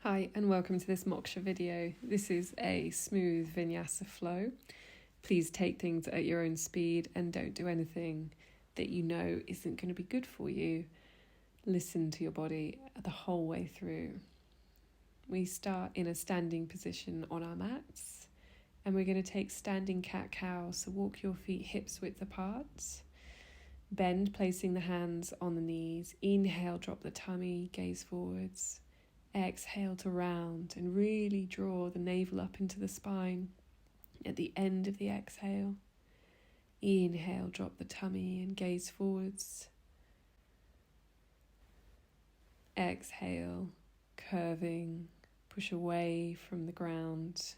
Hi and welcome to this moksha video. This is a smooth vinyasa flow. Please take things at your own speed and don't do anything that you know isn't going to be good for you. Listen to your body the whole way through. We start in a standing position on our mats and we're going to take standing cat-cow, so walk your feet hips width apart. Bend, placing the hands on the knees. Inhale, drop the tummy, gaze forwards. Exhale to round and really draw the navel up into the spine at the end of the exhale. Inhale, drop the tummy and gaze forwards. Exhale, curving, push away from the ground.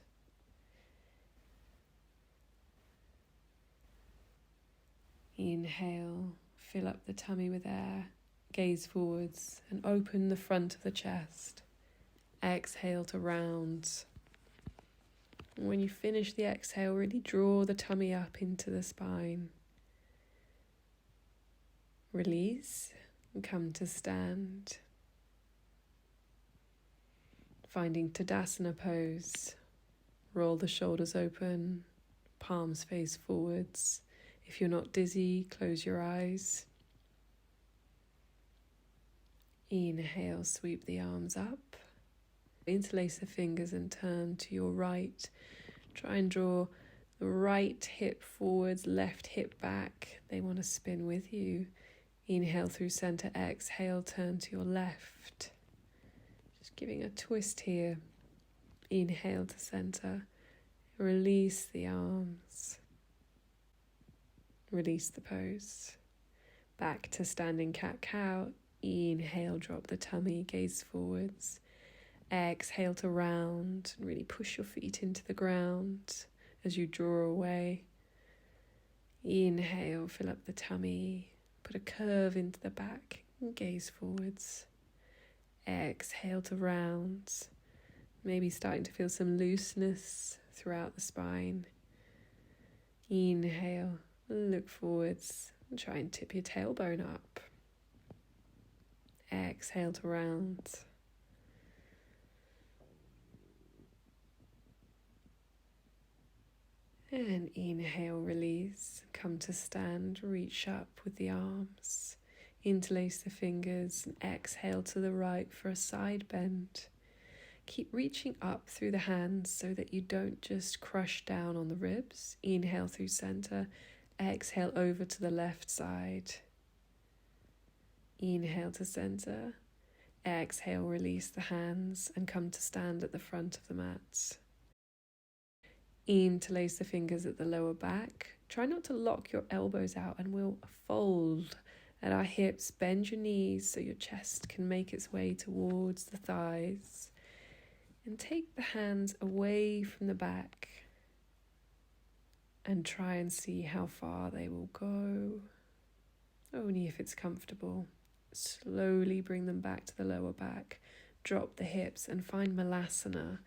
Inhale, fill up the tummy with air, gaze forwards and open the front of the chest. Exhale to round. And when you finish the exhale, really draw the tummy up into the spine. Release and come to stand. Finding Tadasana pose. Roll the shoulders open, palms face forwards. If you're not dizzy, close your eyes. Inhale, sweep the arms up. Interlace the fingers and turn to your right. Try and draw the right hip forwards, left hip back. They want to spin with you. Inhale through center, exhale, turn to your left. Just giving a twist here. Inhale to center. Release the arms. Release the pose. Back to standing cat-cow. Inhale, drop the tummy, gaze forwards. Exhale to round and really push your feet into the ground as you draw away. Inhale, fill up the tummy, put a curve into the back and gaze forwards. Exhale to round, maybe starting to feel some looseness throughout the spine. Inhale, look forwards and try and tip your tailbone up. Exhale to round. And inhale, release, come to stand, reach up with the arms, interlace the fingers and exhale to the right for a side bend. Keep reaching up through the hands so that you don't just crush down on the ribs. Inhale through center, exhale over to the left side. Inhale to center, exhale, release the hands and come to stand at the front of the mat. Interlace the fingers at the lower back. Try not to lock your elbows out and we'll fold at our hips. Bend your knees so your chest can make its way towards the thighs. And take the hands away from the back and try and see how far they will go. Only if it's comfortable. Slowly bring them back to the lower back. Drop the hips and find Malasana.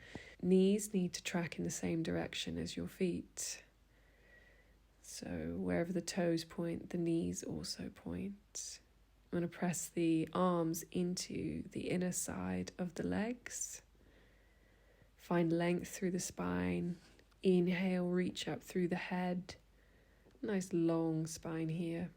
Knees need to track in the same direction as your feet. So wherever the toes point, the knees also point. I'm going to press the arms into the inner side of the legs. Find length through the spine. Inhale, reach up through the head. Nice long spine here.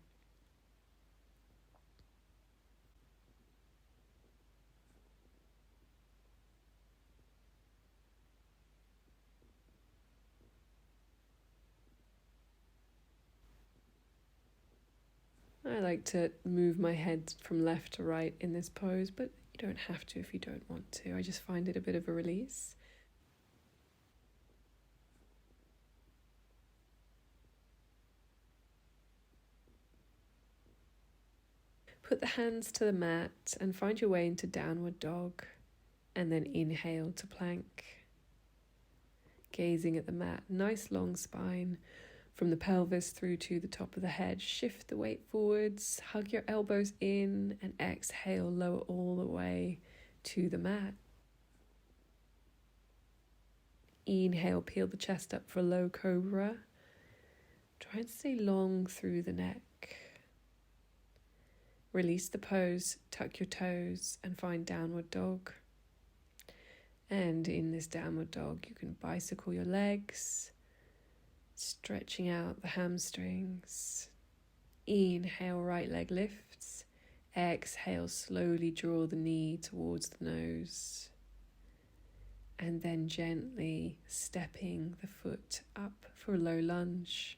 I like to move my head from left to right in this pose, but you don't have to if you don't want to. I just find it a bit of a release. Put the hands to the mat and find your way into downward dog, and then inhale to plank. Gazing at the mat, nice long spine. From the pelvis through to the top of the head, shift the weight forwards, hug your elbows in and exhale, lower all the way to the mat. Inhale, peel the chest up for low cobra. Try and stay long through the neck. Release the pose, tuck your toes and find downward dog. And in this downward dog, you can bicycle your legs, stretching out the hamstrings. Inhale, right leg lifts. Exhale, slowly draw the knee towards the nose. And then gently stepping the foot up for a low lunge.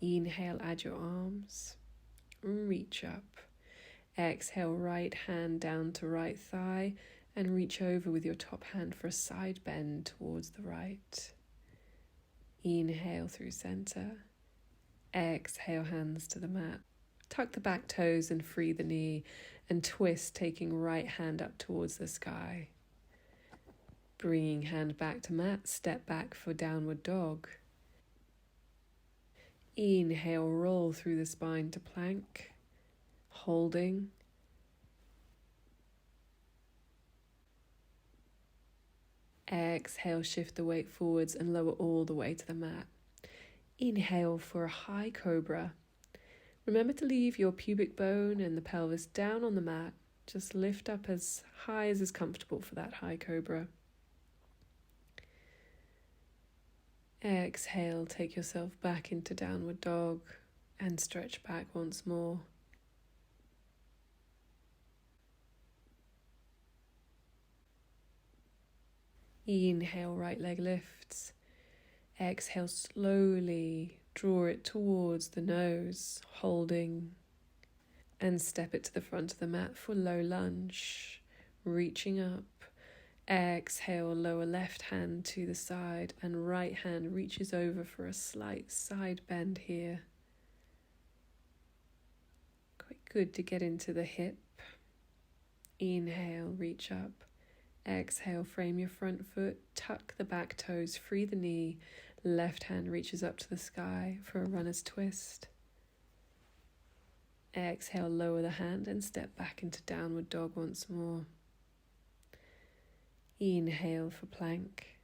Inhale, add your arms. Reach up. Exhale, right hand down to right thigh and reach over with your top hand for a side bend towards the right. Inhale through center. Exhale, hands to the mat. Tuck the back toes and free the knee and twist, taking right hand up towards the sky. Bringing hand back to mat, step back for downward dog. Inhale, roll through the spine to plank, holding. Exhale, shift the weight forwards and lower all the way to the mat. Inhale for a high cobra. Remember to leave your pubic bone and the pelvis down on the mat. Just lift up as high as is comfortable for that high cobra. Exhale, take yourself back into downward dog and stretch back once more. Inhale, right leg lifts. Exhale, slowly draw it towards the nose, holding, and step it to the front of the mat for low lunge, reaching up. Exhale, lower left hand to the side and right hand reaches over for a slight side bend here. Quite good to get into the hip. Inhale, reach up. Exhale, frame your front foot, tuck the back toes, free the knee. Left hand reaches up to the sky for a runner's twist. Exhale, lower the hand and step back into downward dog once more. Inhale for plank.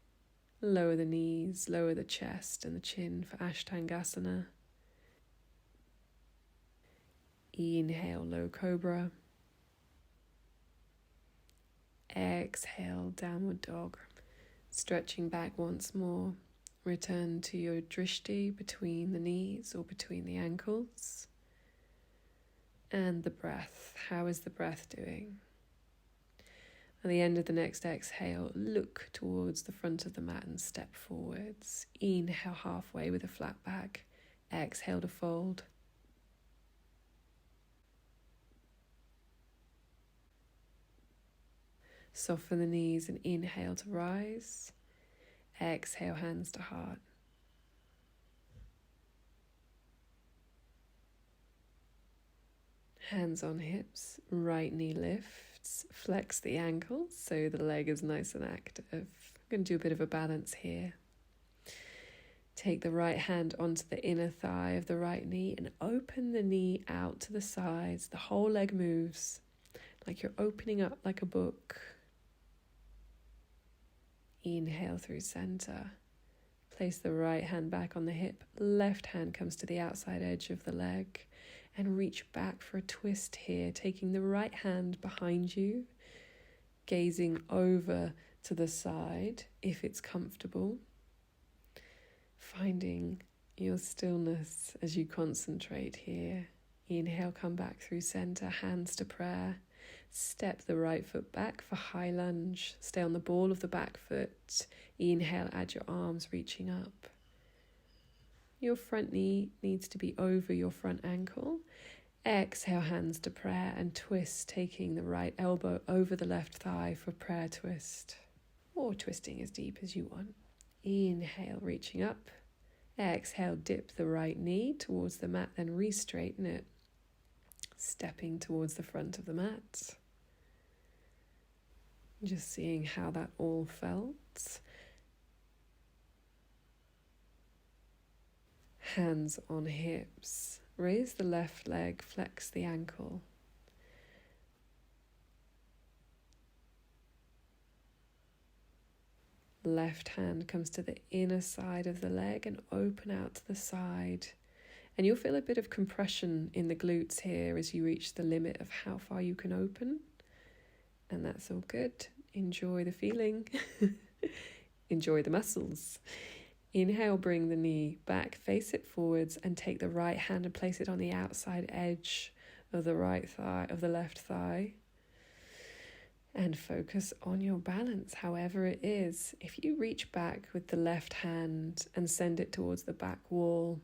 Lower the knees, lower the chest and the chin for Ashtangasana. Inhale, low cobra. Exhale, downward dog. Stretching back once more. Return to your drishti between the knees or between the ankles. And the breath. How is the breath doing? At the end of the next exhale, look towards the front of the mat and step forwards. Inhale halfway with a flat back. Exhale to fold. Soften the knees and inhale to rise. Exhale, hands to heart. Hands on hips, right knee lifts, flex the ankles so the leg is nice and active. I'm going to do a bit of a balance here. Take the right hand onto the inner thigh of the right knee and open the knee out to the sides. The whole leg moves like you're opening up like a book. Inhale through center. Place the right hand back on the hip. Left hand comes to the outside edge of the leg. And reach back for a twist here, taking the right hand behind you, gazing over to the side if it's comfortable. Finding your stillness as you concentrate here. Inhale, come back through center, hands to prayer. Step the right foot back for high lunge. Stay on the ball of the back foot. Inhale, add your arms reaching up. Your front knee needs to be over your front ankle. Exhale, hands to prayer and twist, taking the right elbow over the left thigh for prayer twist. Or twisting as deep as you want. Inhale, reaching up. Exhale, dip the right knee towards the mat, then re-straighten it. Stepping towards the front of the mat. Just seeing how that all felt. Hands on hips. Raise the left leg, flex the ankle. Left hand comes to the inner side of the leg and open out to the side. And you'll feel a bit of compression in the glutes here as you reach the limit of how far you can open. And that's all good. Enjoy the feeling. Enjoy the muscles. Inhale, bring the knee back, face it forwards, and take the right hand and place it on the outside edge of the right thigh, of the left thigh. And focus on your balance, however it is. If you reach back with the left hand and send it towards the back wall,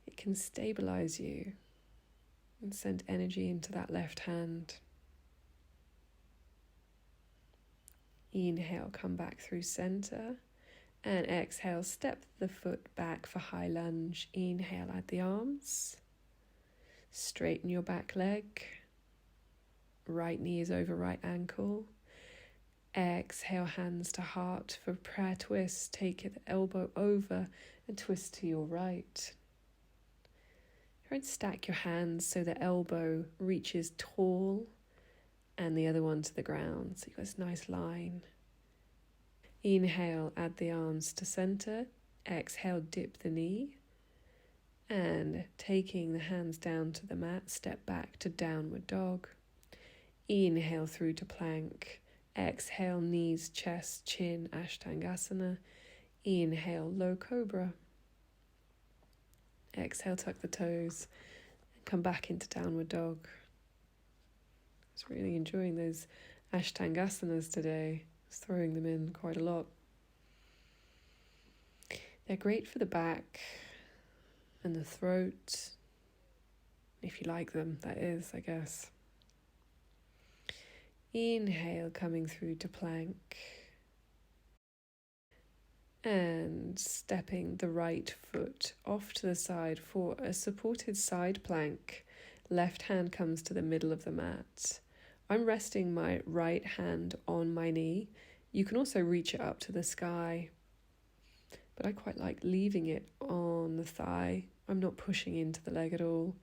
it can stabilise you and send energy into that left hand. Inhale, come back through center. And exhale, step the foot back for high lunge. Inhale, add the arms. Straighten your back leg. Right knee is over right ankle. Exhale, hands to heart for prayer twist. Take the elbow over and twist to your right. Try and stack your hands so the elbow reaches tall and the other one to the ground. So you've got this nice line. Inhale, add the arms to center. Exhale, dip the knee. And taking the hands down to the mat, step back to downward dog. Inhale through to plank. Exhale, knees, chest, chin, Ashtangasana. Inhale, low cobra. Exhale, tuck the toes. And come back into downward dog. I was really enjoying those Ashtangasanas today. Throwing them in quite a lot. They're great for the back and the throat, if you like them, that is, I guess. Inhale, coming through to plank. And stepping the right foot off to the side for a supported side plank. Left hand comes to the middle of the mat. I'm resting my right hand on my knee. You can also reach it up to the sky, but I quite like leaving it on the thigh. I'm not pushing into the leg at all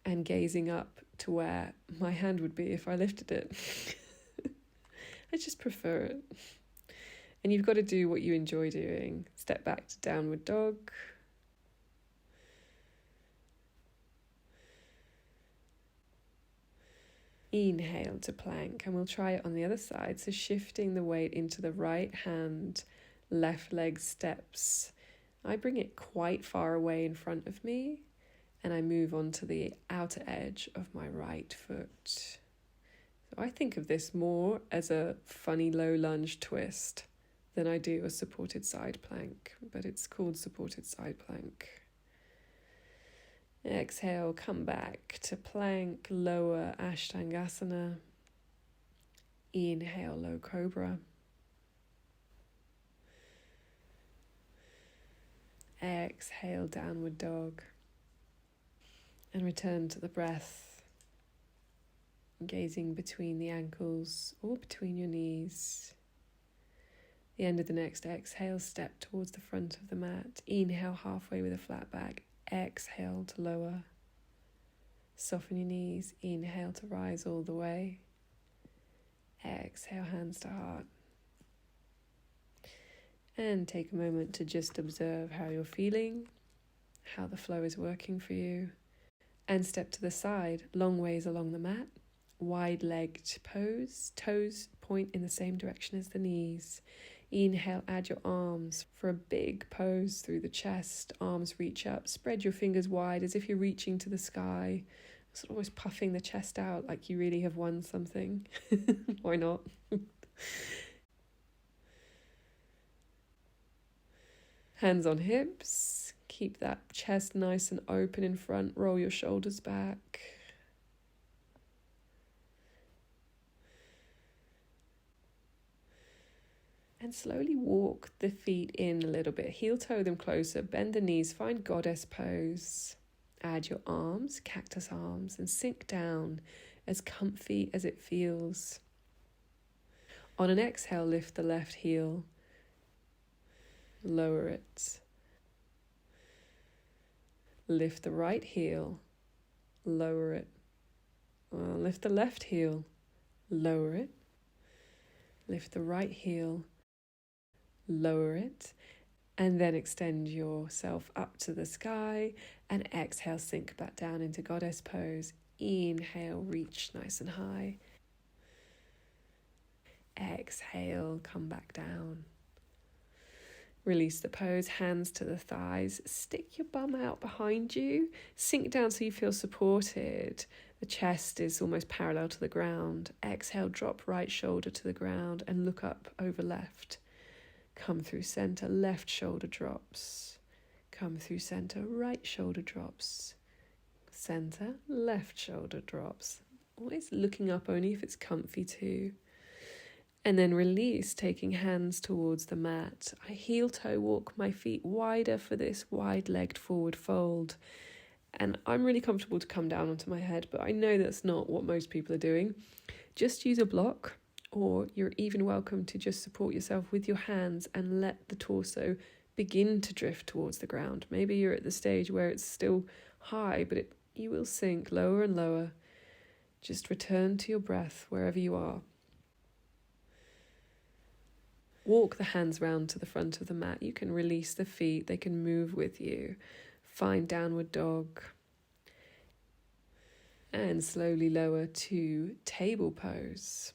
and gazing up to where my hand would be if I lifted it. I just prefer it. And you've got to do what you enjoy doing. Step back to downward dog. Inhale to plank, and we'll try it on the other side. So shifting the weight into the right hand, left leg steps. I bring it quite far away in front of me, and I move on to the outer edge of my right foot. So I think of this more as a funny low lunge twist than I do a supported side plank, but it's called supported side plank. Exhale, come back to plank, lower Ashtangasana. Inhale, low cobra. Exhale, downward dog. And return to the breath, gazing between the ankles or between your knees. The end of the next exhale, step towards the front of the mat. Inhale, halfway with a flat back. Exhale to lower. Soften your knees. Inhale to rise all the way. Exhale, hands to heart. And take a moment to just observe how you're feeling, how the flow is working for you. And step to the side, long ways along the mat. Wide-legged pose. Toes point in the same direction as the knees. Inhale, add your arms for a big pose through the chest. Arms reach up. Spread your fingers wide as if you're reaching to the sky. Sort of always puffing the chest out like you really have won something. Why not? Hands on hips. Keep that chest nice and open in front. Roll your shoulders back. And slowly walk the feet in a little bit. Heel toe them closer. Bend the knees. Find goddess pose. Add your arms, cactus arms, and sink down as comfy as it feels. On an exhale, lift the left heel. Lower it. Lift the right heel. Lower it. Lift the left heel. Lower it. Lift the right heel. Lower it, and then extend yourself up to the sky, and exhale, sink back down into goddess pose. Inhale, reach nice and high. Exhale, come back down. Release the pose, hands to the thighs. Stick your bum out behind you. Sink down so you feel supported. The chest is almost parallel to the ground. Exhale, drop right shoulder to the ground and look up over left. Come through center, left shoulder drops. Come through center, right shoulder drops. Center, left shoulder drops. Always looking up only if it's comfy too. And then release, taking hands towards the mat. I heel toe walk my feet wider for this wide-legged forward fold. And I'm really comfortable to come down onto my head, but I know that's not what most people are doing. Just use a block, or you're even welcome to just support yourself with your hands and let the torso begin to drift towards the ground. Maybe you're at the stage where it's still high, but you will sink lower and lower. Just return to your breath wherever you are. Walk the hands round to the front of the mat. You can release the feet. They can move with you. Find downward dog. And slowly lower to table pose.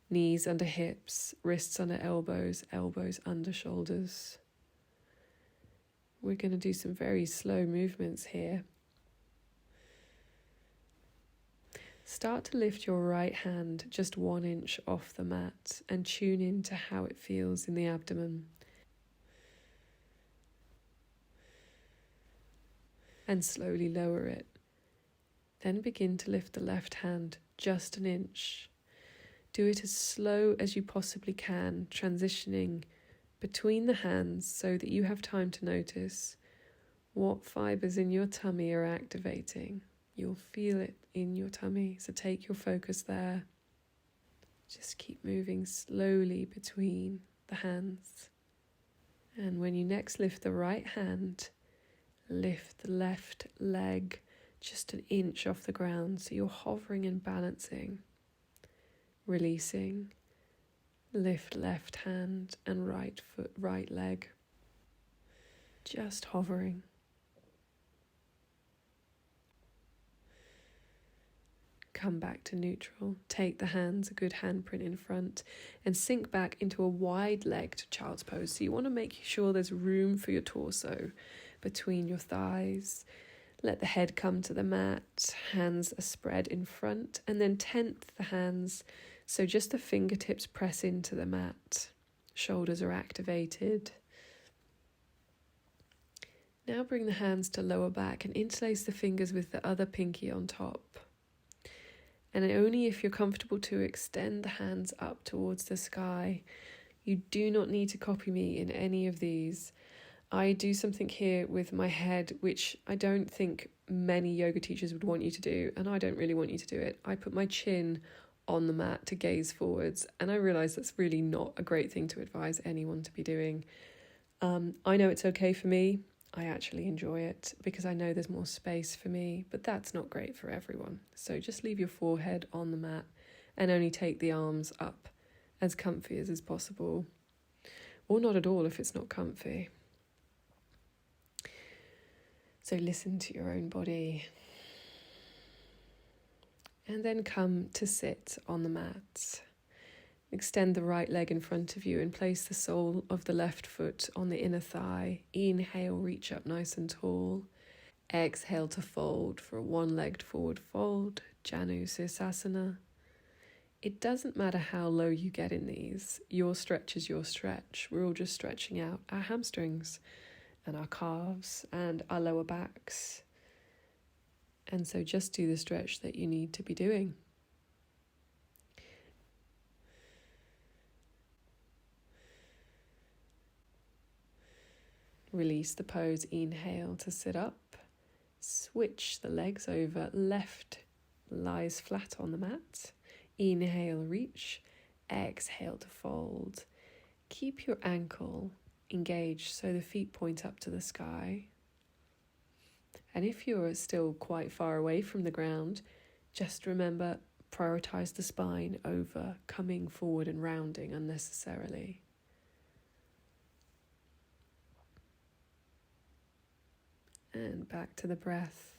Knees under hips, wrists under elbows, elbows under shoulders. We're going to do some very slow movements here. Start to lift your right hand just 1 inch off the mat and tune into how it feels in the abdomen. And slowly lower it. Then begin to lift the left hand just 1 inch. Do it as slow as you possibly can, transitioning between the hands so that you have time to notice what fibers in your tummy are activating. You'll feel it in your tummy, so take your focus there. Just keep moving slowly between the hands. And when you next lift the right hand, lift the left leg just 1 inch off the ground, so you're hovering and balancing. Releasing, lift left hand and right foot, right leg. Just hovering. Come back to neutral. Take the hands, a good handprint in front, and sink back into a wide-legged child's pose. So you want to make sure there's room for your torso between your thighs. Let the head come to the mat. Hands are spread in front, and then tent the hands so just the fingertips press into the mat. Shoulders are activated. Now bring the hands to lower back and interlace the fingers with the other pinky on top. And only if you're comfortable to extend the hands up towards the sky. You do not need to copy me in any of these. I do something here with my head, which I don't think many yoga teachers would want you to do, and I don't really want you to do it. I put my chin on the mat to gaze forwards, and I realise that's really not a great thing to advise anyone to be doing. I know it's okay for me. I actually enjoy it because I know there's more space for me, but that's not great for everyone. So just leave your forehead on the mat and only take the arms up as comfy as is possible, or not at all if it's not comfy. So listen to your own body. And then come to sit on the mat. Extend the right leg in front of you and place the sole of the left foot on the inner thigh. Inhale, reach up nice and tall. Exhale to fold for a one-legged forward fold, Janu Sirsasana. It doesn't matter how low you get in these. Your stretch is your stretch. We're all just stretching out our hamstrings and our calves and our lower backs. And so just do the stretch that you need to be doing. Release the pose, inhale to sit up. Switch the legs over, left lies flat on the mat. Inhale, reach. Exhale to fold. Keep your ankle engaged so the feet point up to the sky. And if you're still quite far away from the ground, just remember, prioritize the spine over coming forward and rounding unnecessarily. And back to the breath.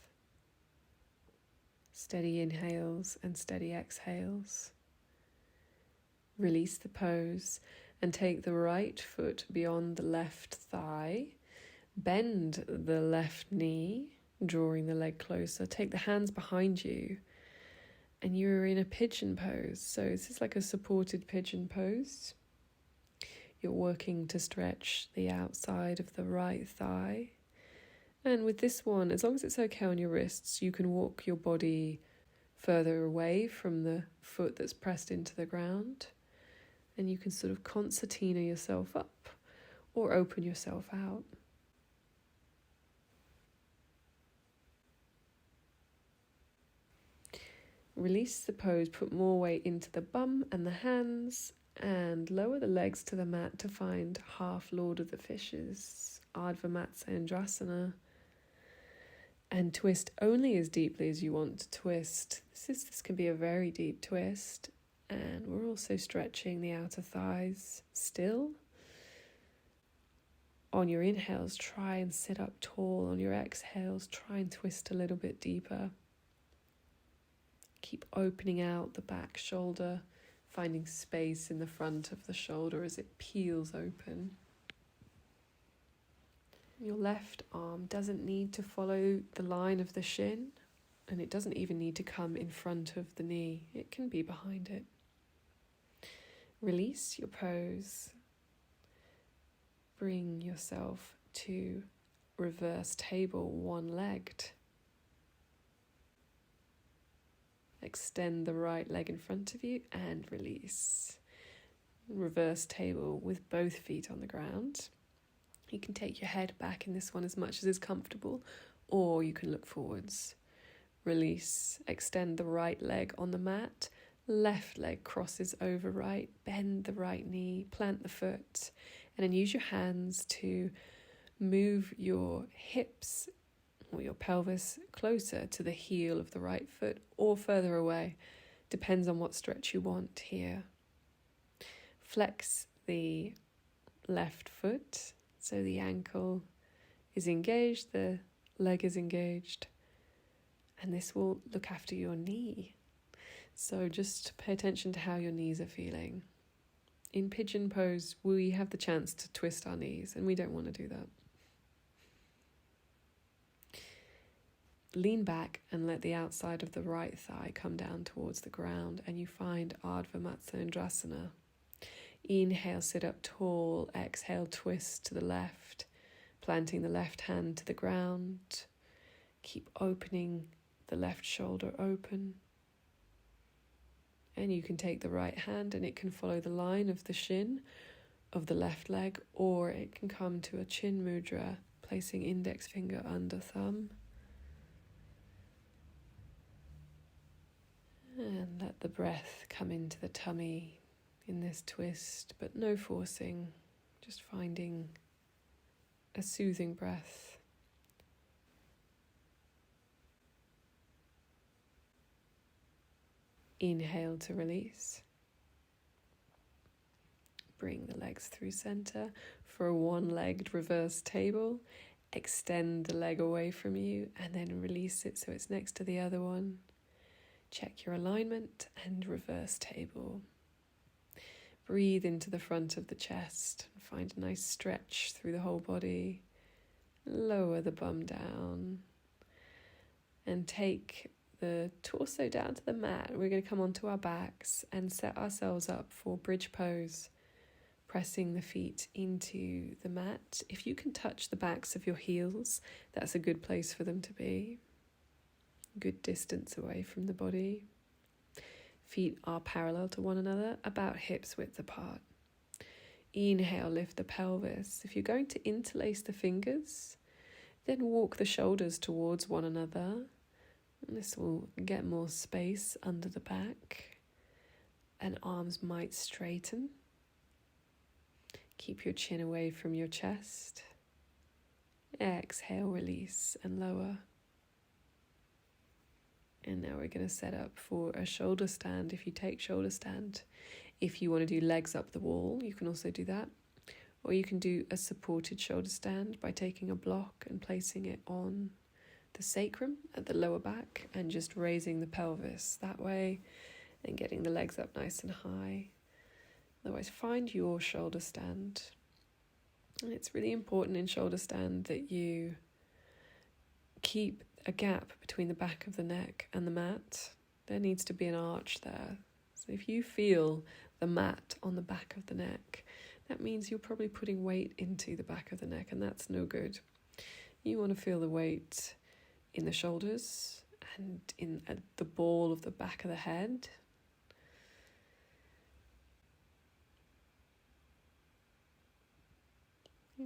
Steady inhales and steady exhales. Release the pose and take the right foot beyond the left thigh. Bend the left knee, drawing the leg closer. Take the hands behind you and you're in a pigeon pose. So this is like a supported pigeon pose. You're working to stretch the outside of the right thigh. And with this one, as long as it's okay on your wrists, you can walk your body further away from the foot that's pressed into the ground. And you can sort of concertina yourself up or open yourself out. Release the pose, put more weight into the bum and the hands, and lower the legs to the mat to find half Lord of the Fishes, Ashtangasana, and twist only as deeply as you want to twist. This can be a very deep twist, and we're also stretching the outer thighs still. On your inhales, try and sit up tall. On your exhales, try and twist a little bit deeper. Keep opening out the back shoulder, finding space in the front of the shoulder as it peels open. Your left arm doesn't need to follow the line of the shin, and it doesn't even need to come in front of the knee. It can be behind it. Release your pose. Bring yourself to reverse table, one-legged. Extend the right leg in front of you and release. Reverse table with both feet on the ground. You can take your head back in this one as much as is comfortable, or you can look forwards. Release. Extend the right leg on the mat. Left leg crosses over right. Bend the right knee. Plant the foot. And then use your hands to move your hips or your pelvis closer to the heel of the right foot or further away. Depends on what stretch you want here. Flex the left foot so the ankle is engaged, the leg is engaged, and this will look after your knee. So just pay attention to how your knees are feeling. In pigeon pose, we have the chance to twist our knees, and we don't want to do that. Lean back and let the outside of the right thigh come down towards the ground, and you find Ardha Matsyendrasana. Inhale, sit up tall. Exhale, twist to the left, planting the left hand to the ground. Keep opening the left shoulder open. And you can take the right hand and it can follow the line of the shin of the left leg, or it can come to a chin mudra, placing index finger under thumb. And let the breath come into the tummy in this twist, but no forcing, just finding a soothing breath. Inhale to release. Bring the legs through center for a one-legged reverse table. Extend the leg away from you and then release it so it's next to the other one. Check your alignment and reverse table. Breathe into the front of the chest and find a nice stretch through the whole body. Lower the bum down and take the torso down to the mat. We're going to come onto our backs and set ourselves up for bridge pose, pressing the feet into the mat. If you can touch the backs of your heels, that's a good place for them to be. Good distance away from the body. Feet are parallel to one another, about hips width apart. Inhale, lift the pelvis. If you're going to interlace the fingers, then walk the shoulders towards one another. And this will get more space under the back, and arms might straighten. Keep your chin away from your chest. Exhale, release and lower. And now we're going to set up for a shoulder stand. If you take shoulder stand, if you want to do legs up the wall, you can also do that. Or you can do a supported shoulder stand by taking a block and placing it on the sacrum at the lower back and just raising the pelvis that way and getting the legs up nice and high. Otherwise, find your shoulder stand. And it's really important in shoulder stand that you keep a gap between the back of the neck and the mat. There needs to be an arch there. So if you feel the mat on the back of the neck, that means you're probably putting weight into the back of the neck, and that's no good. You want to feel the weight in the shoulders and in the ball of the back of the head.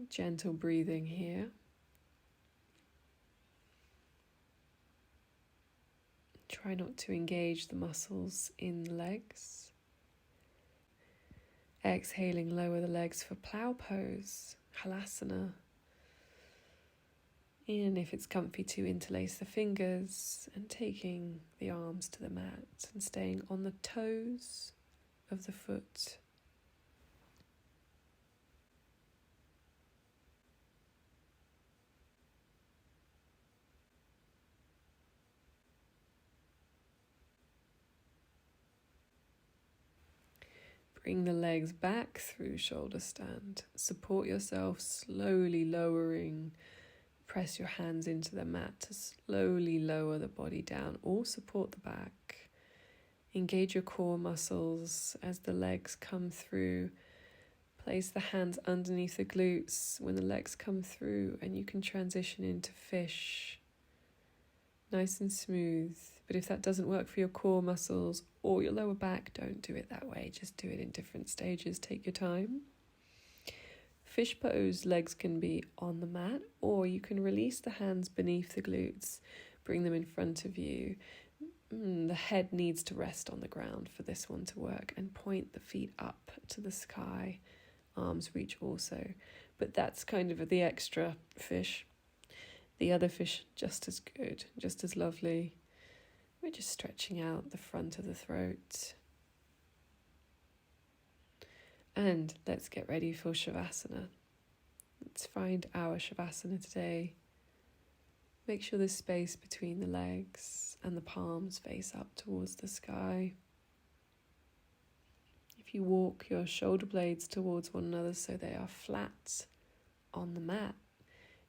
Gentle breathing here. Try not to engage the muscles in the legs. Exhaling, lower the legs for plow pose, Malasana. And if it's comfy to interlace the fingers and taking the arms to the mat and staying on the toes of the foot. Bring the legs back through shoulder stand. Support yourself, slowly lowering. Press your hands into the mat to slowly lower the body down or support the back. Engage your core muscles as the legs come through. Place the hands underneath the glutes when the legs come through, and you can transition into fish. Nice and smooth. But if that doesn't work for your core muscles or your lower back, don't do it that way. Just do it in different stages. Take your time. Fish pose, legs can be on the mat, or you can release the hands beneath the glutes. Bring them in front of you. The head needs to rest on the ground for this one to work, and point the feet up to the sky. Arms reach also. But that's kind of the extra fish. The other fish, just as good, just as lovely. We're just stretching out the front of the throat. And let's get ready for Shavasana. Let's find our Shavasana today. Make sure there's space between the legs and the palms face up towards the sky. If you walk your shoulder blades towards one another so they are flat on the mat,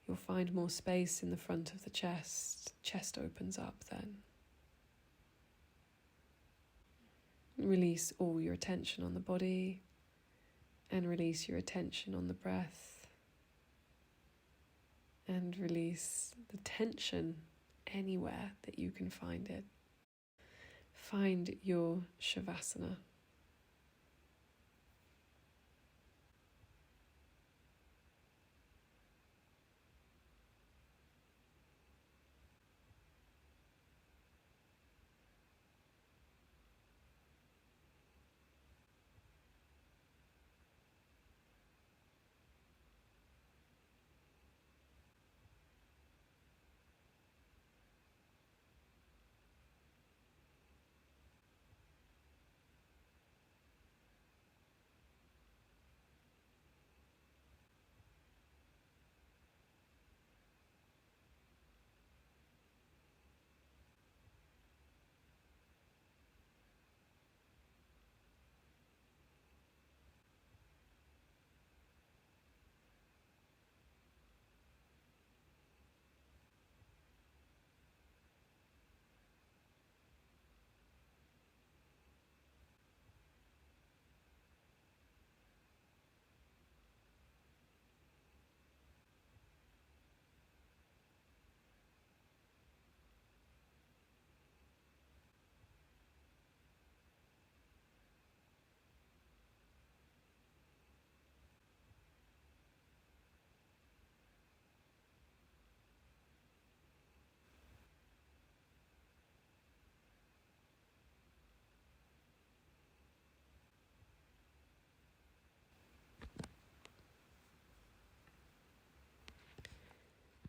you'll find more space in the front of the chest. Chest opens up then. Release all your attention on the body and release your attention on the breath. And release the tension anywhere that you can find it. Find your Shavasana.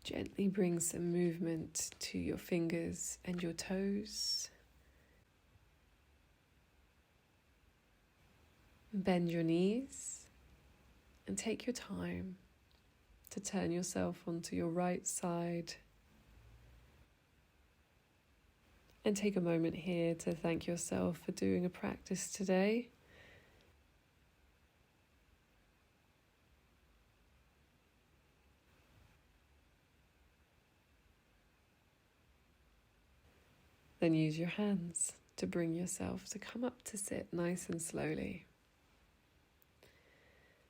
Gently bring some movement to your fingers and your toes. Bend your knees and take your time to turn yourself onto your right side. And take a moment here to thank yourself for doing a practice today. Then use your hands to bring yourself to come up to sit nice and slowly.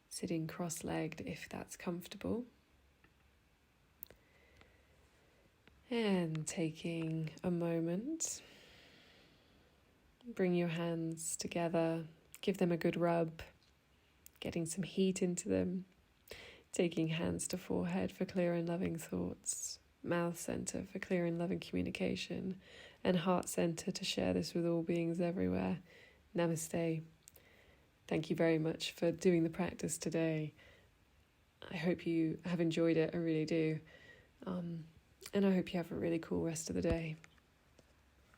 Sitting cross-legged if that's comfortable. And taking a moment, bring your hands together, give them a good rub, getting some heat into them. Taking hands to forehead for clear and loving thoughts, mouth center for clear and loving communication, and heart center to share this with all beings everywhere. Namaste. Thank you very much for doing the practice today. I hope you have enjoyed it, I really do. And I hope you have a really cool rest of the day.